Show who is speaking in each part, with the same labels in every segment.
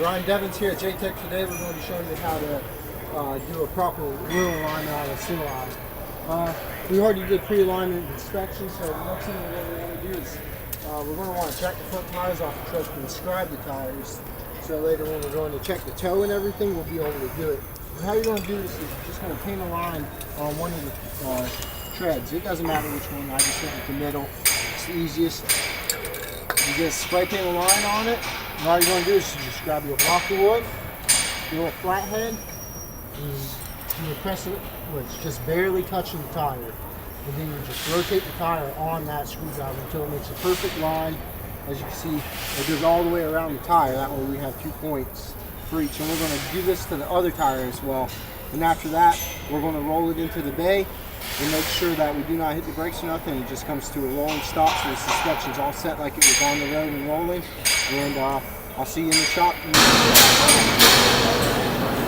Speaker 1: Ryan Devins here at JTech. Today we're going to be showing you how to do a proper wheel alignment on a single line. We already did pre-alignment inspection, so the next thing we're going to do is we're going to want to check the front tires off the truck and describe the tires. So later when we're going to check the toe and everything, we'll be able to do it. And how you're going to do this is you're just going to paint a line on one of the treads. It doesn't matter which one, I just went with the middle. It's the easiest. You just spray paint a line on it. And all you're going to do is you just grab your block of wood, your little flathead, and you press it where it's just barely touching the tire. And then you just rotate the tire on that screwdriver until it makes a perfect line. As you can see, it goes all the way around the tire. That way we have 2 points for each. And we're going to do this to the other tire as well. And after that, we're going to roll it into the bay and make sure that we do not hit the brakes or nothing. It just comes to a rolling stop, so the suspension's all set like it was on the road and rolling. And I'll see you in the shop.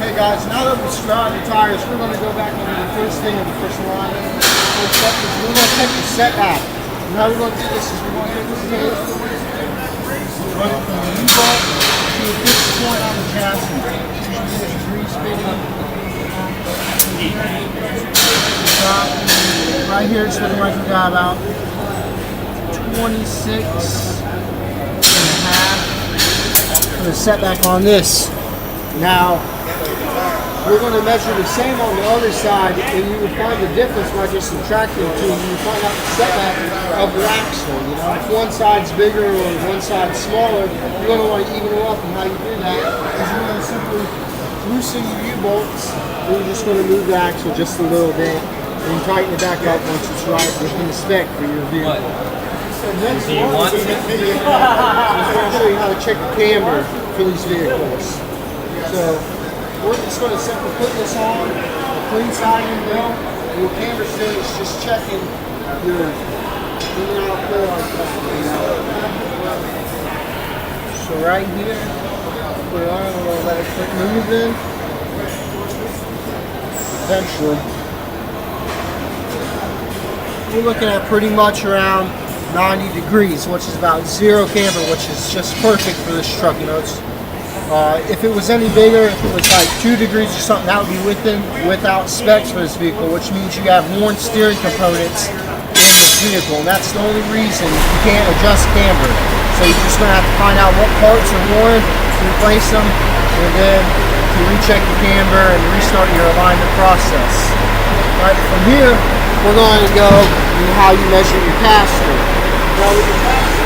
Speaker 1: Hey guys, now that we've scrubbed the tires, we're going to go back into the first thing of the first line. First step is we're going to take the setback. And how we're going to do this is we're going to hit this tape, run it from the U-bolt to a fixed point on the chassis. Usually there's 3 spinning. Right here it's looking like we got about 26.5 for the setback on this. Now we're going to measure the same on the other side, and you will find the difference by just subtracting the two. You will find out the setback of your axle. You know, if one side's bigger or one side's smaller, you're going to want to even them up. And how you do that is you're going to simply loosen your U-bolts. We're just going to move the axle just a little bit and tighten it back up once it's right within the spec for your vehicle. And then I'm going to show you how to check the camber for these vehicles. So we're just going to simply put this on a clean siding belt. And your camber stage is just checking your in and out flow like that. So right here, put it on, we're going to let it quit moving. Eventually, we're looking at pretty much around 90 degrees, which is about 0 camber, which is just perfect for this truck. You know, it's if it was any bigger, if it was like 2 degrees or something, that would be without specs for this vehicle, which means you have worn steering components in this vehicle, and that's the only reason you can't adjust camber. So you're just going to have to find out what parts are worn, replace them, and then to recheck the camber and restart your alignment process. Right, from here, we're going to go to how you measure your caster. Now with your caster,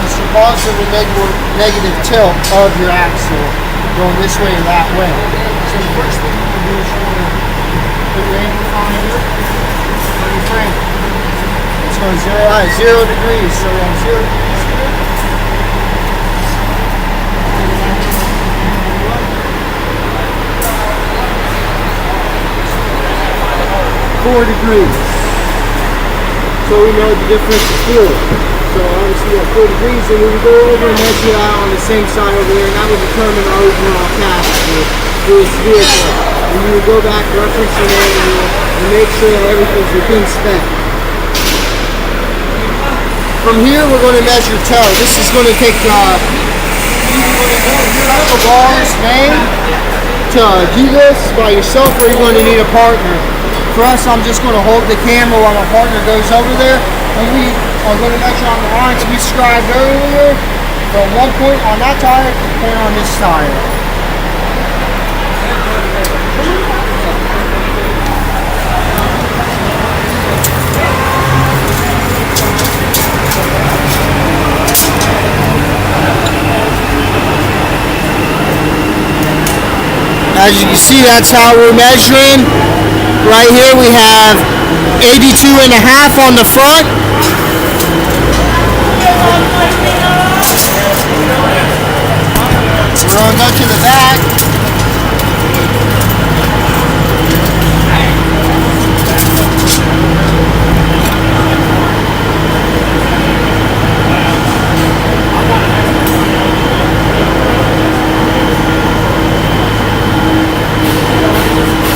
Speaker 1: it's your positive and negative tilt of your axle going this way and that way. So the first thing you can do is you want to put your angle finder on your frame. It's going 0 degrees, so we're on 0 degrees here. 4 degrees. So we know the difference is 4. So obviously at 4 degrees, and we will go over and measure that on the same side over there, and that will determine our overall caster for this vehicle. And you will go back, reference the manual, and make sure that everything's within spec. From here, we're going to measure toe. This is going to take either couple bars made to do this by yourself, or you're going to need a partner. For us, I'm just going to hold the camera while my partner goes over there, and we are going to measure on the lines we scribed earlier from one point on that tire to the point on this tire. As you can see, that's how we're measuring. Right here we have 82.5 on the front. We're going to go to the back.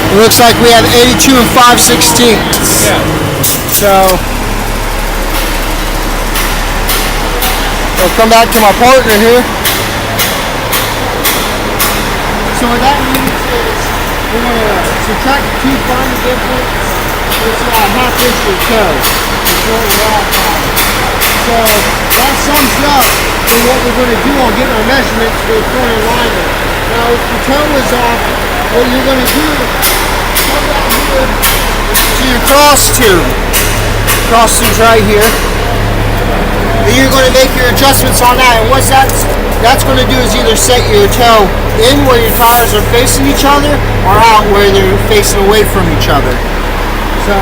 Speaker 1: It looks like we have 82 and 5/16. Yeah. So we'll come back to my partner here. what that means is we're going to subtract the two final difference. It's about half inch or so. It's what we're off on. So that sums up for what we're going to do on getting our measurements for the front alignment. Now if your toe is off, what you're going to do is come down here to your cross tube. Cross tube's right here. And you're going to make your adjustments on that, and what that's going to do is either set your toe in where your tires are facing each other or out where they're facing away from each other. So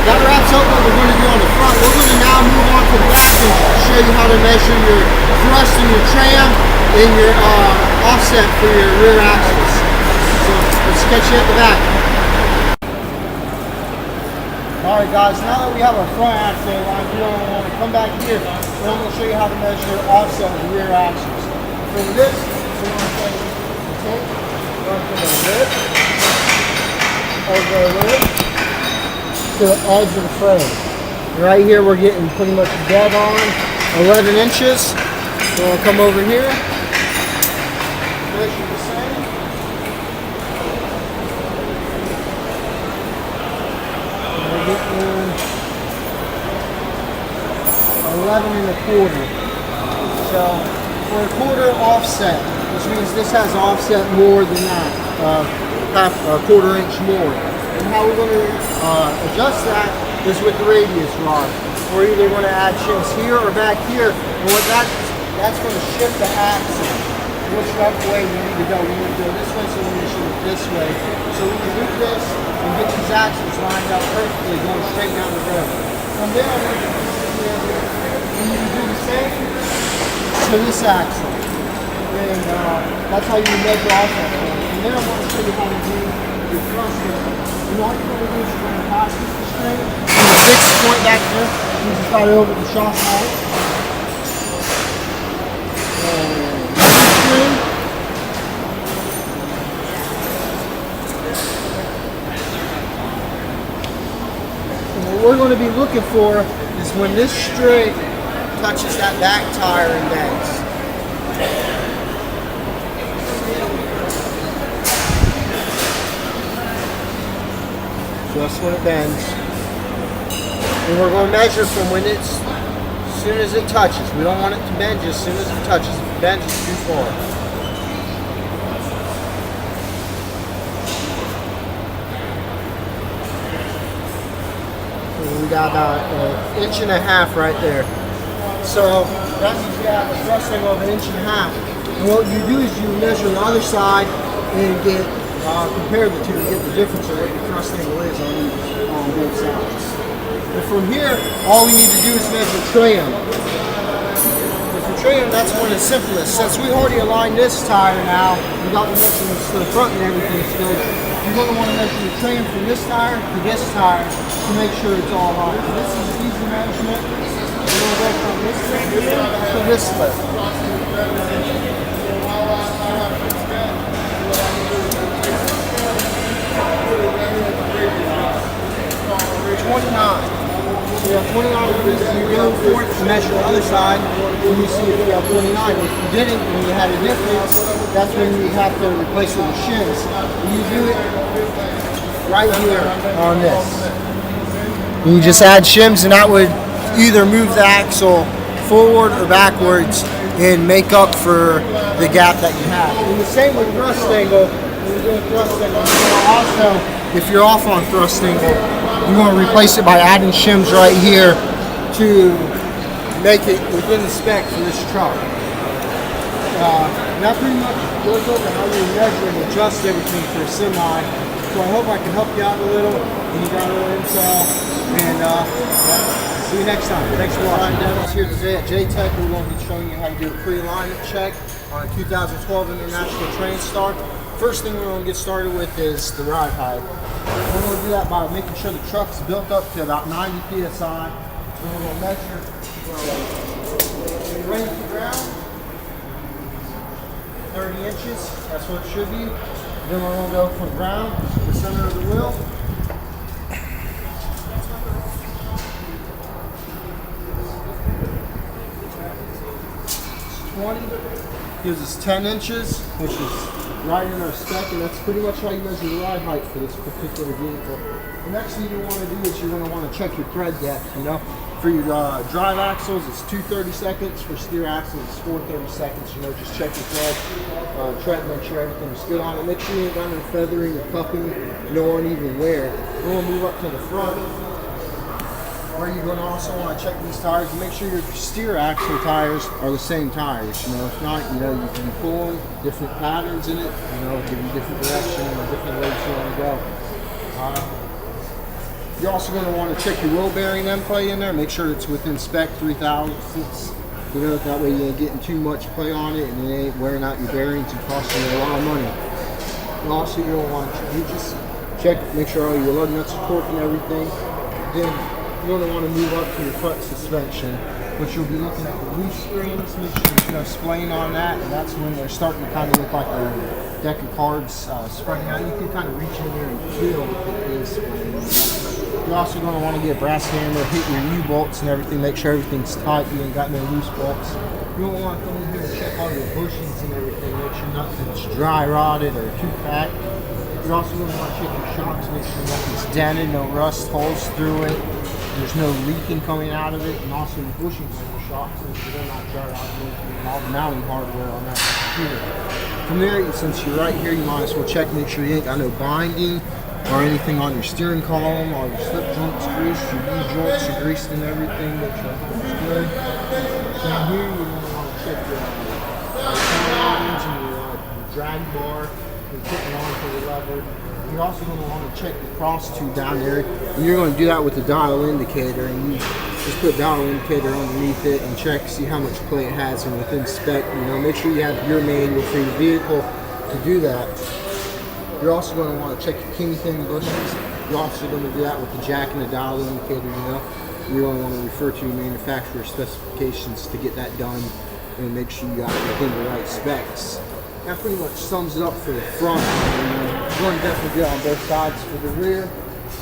Speaker 1: that wraps up what we're going to do on the front. We're going to now move on to the back and show you how to measure your thrust in your tram and your offset for your rear axles. So let's catch you at the back. Alright guys, now that we have our front axle aligned, we're going to come back here and I'm going to show you how to measure offset of the rear axles. For this, we're going to take the tape, run from the lip, over the lip, to the edge of the frame. Right here we're getting pretty much dead on 11 inches. So we'll come over here, measure the same. We're getting 11 and a quarter. So for a quarter offset, which means this has offset more than that, half a quarter inch more. And how we're going to adjust that is with the radius rod. We're either going to add shims here or back here, and what that's going to shift the axle. Whichever way you need to go. We need to go this way, so we need to shift it this way. So we can do this and get these axles lined up perfectly, going straight down the road. From there, we need to do the same to this axle. And that's how you measure offset. And then I want to show you how to do your thrust. And all you're going to do is you're going to pass this straight. And the fixed point back there, you just got it over the shock mount. What we're going to be looking for is when this straight touches that back tire and bends. Just when it bends. And we're going to measure from when it's as soon as it touches. We don't want it to bend just as soon as it touches. If it bends, it's too far. We got about an inch and a half right there. So that means you have a thrust angle of an inch and a half. And what you do is you measure the other side and get compare the two to get the difference of what your thrust angle is on both sides. And from here, all we need to do is measure tram. And for tram, that's one of the simplest. Since we already aligned this tire now, we got the measurements to the front and everything's good. You're going to want to measure the tram from this tire to this tire to make sure it's all aligned. So this is an easy measurement. We're going to go from this lip here to this lip. 29. So you have 29 degrees, and you go for it to measure the other side, and you see if you have 29. If you didn't, and you had a difference, that's when you have to replace it with shims. You do it right here on this. And you just add shims, and that would either move the axle forward or backwards and make up for the gap that you have. And the same with thrust angle. When you're doing thrust angle, you're going to also, if you're off on thrust angle, you want to replace it by adding shims right here to make it within the spec for this truck. And that pretty much goes over how you measure and adjust everything for a semi. So I hope I can help you out a little and you got a little intel. And see you next time. Thanks for watching. Dennis here today at JTech. We're going to be showing you how to do a pre-alignment check on a 2012 International Train Star. First thing we're going to get started with is the ride height. We're going to do that by making sure the truck's built up to about 90 psi. Then we're going to measure from rain to ground, 30 inches. That's what it should be. Then we're going to go from ground to the center of the wheel. 20 gives us 10 inches, which is right in our spec, and that's pretty much how you measure the ride height for this particular vehicle. The next thing you want to do is you're going to want to check your thread depth. You know, for your drive axles, it's 230 seconds. For steer axles, it's 430 seconds. You know, just check your thread, make sure everything's good on it. Make sure you ain't got no feathering or cupping, no uneven wear. We're going to move up to the front, where you're going to also want to check these tires and make sure your steer axle tires are the same tires. You know, if not, you know, you can pull them, different patterns in it, you know, give you different direction and different ways you want to go. You're also going to want to check your wheel bearing end play in there, make sure it's within spec 3000. You know, that way you ain't getting too much play on it and it ain't wearing out your bearings and costing you a lot of money. And also you're going to want to just check, make sure all your lug nuts are torqued and everything. Then you're going to want to move up to your front suspension, which you'll be looking at the loose springs, make sure there's no splaying on that, and that's when they're starting to kind of look like a deck of cards spreading out. You can kind of reach in there and feel it is splaying. You're also going to want to get a brass hammer, hit your U-bolts and everything, make sure everything's tight, you ain't got no loose bolts. You don't want to come in here and check all your bushings and everything, make sure nothing's dry rotted or too fat. You're also going to want to check your shocks, make sure nothing's dented, no rust holes through it, there's no leaking coming out of it, and also the bushings on your shocks, make sure they're not dry rotted, and all the mounting hardware on that computer. From there, since you're right here, you might as well check, make sure you ain't got no binding or anything on your steering column, all your slip joints greased, your U-joints are greased and everything, make sure everything's good. Down here, you're going to want to check your lines and your drag bar, you're putting on for the lever. You're also going to want to check the cross tube down there, and you're going to do that with the dial indicator, and you just put dial indicator underneath it and check, see how much play it has, and within spec, you know, make sure you have your manual for your vehicle to do that. You're also going to want to check your king thing bushings. You're also going to do that with the jack and the dial indicator, you know. You're going to want to refer to your manufacturer specifications to get that done and make sure you got within the right specs. That pretty much sums it up for the front. You're going to definitely get on both sides. For the rear,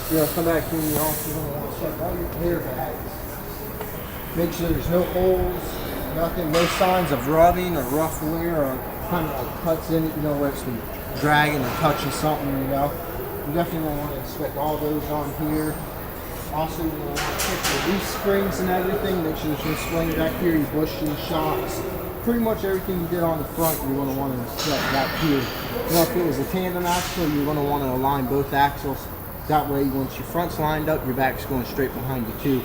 Speaker 1: you're going to come back here and you're also going to want to check all your airbags. Make sure there's no holes, nothing, no signs of rubbing or rough wear or kind of like cuts in it, you know, where it's been dragging or touching something, you know. You definitely want to inspect all those on here. Also, you're going to want to check the leaf springs and everything. Make sure there's no spring back here, your bushing, shocks. Pretty much everything you did on the front, you're going to want to inspect back here. You know, if it was a tandem axle, you're going to want to align both axles. That way, once your front's lined up, your back's going straight behind you too.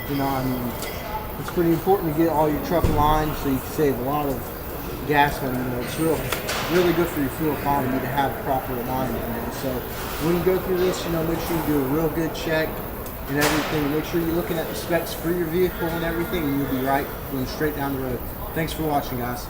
Speaker 1: You know, I mean, it's pretty important to get all your truck aligned so you can save a lot of gas money. You know, it's really good for your fuel economy to have proper alignment. You know? So when you go through this, you know, make sure you do a real good check and everything. Make sure you're looking at the specs for your vehicle and everything, and you'll be right going straight down the road. Thanks for watching, guys.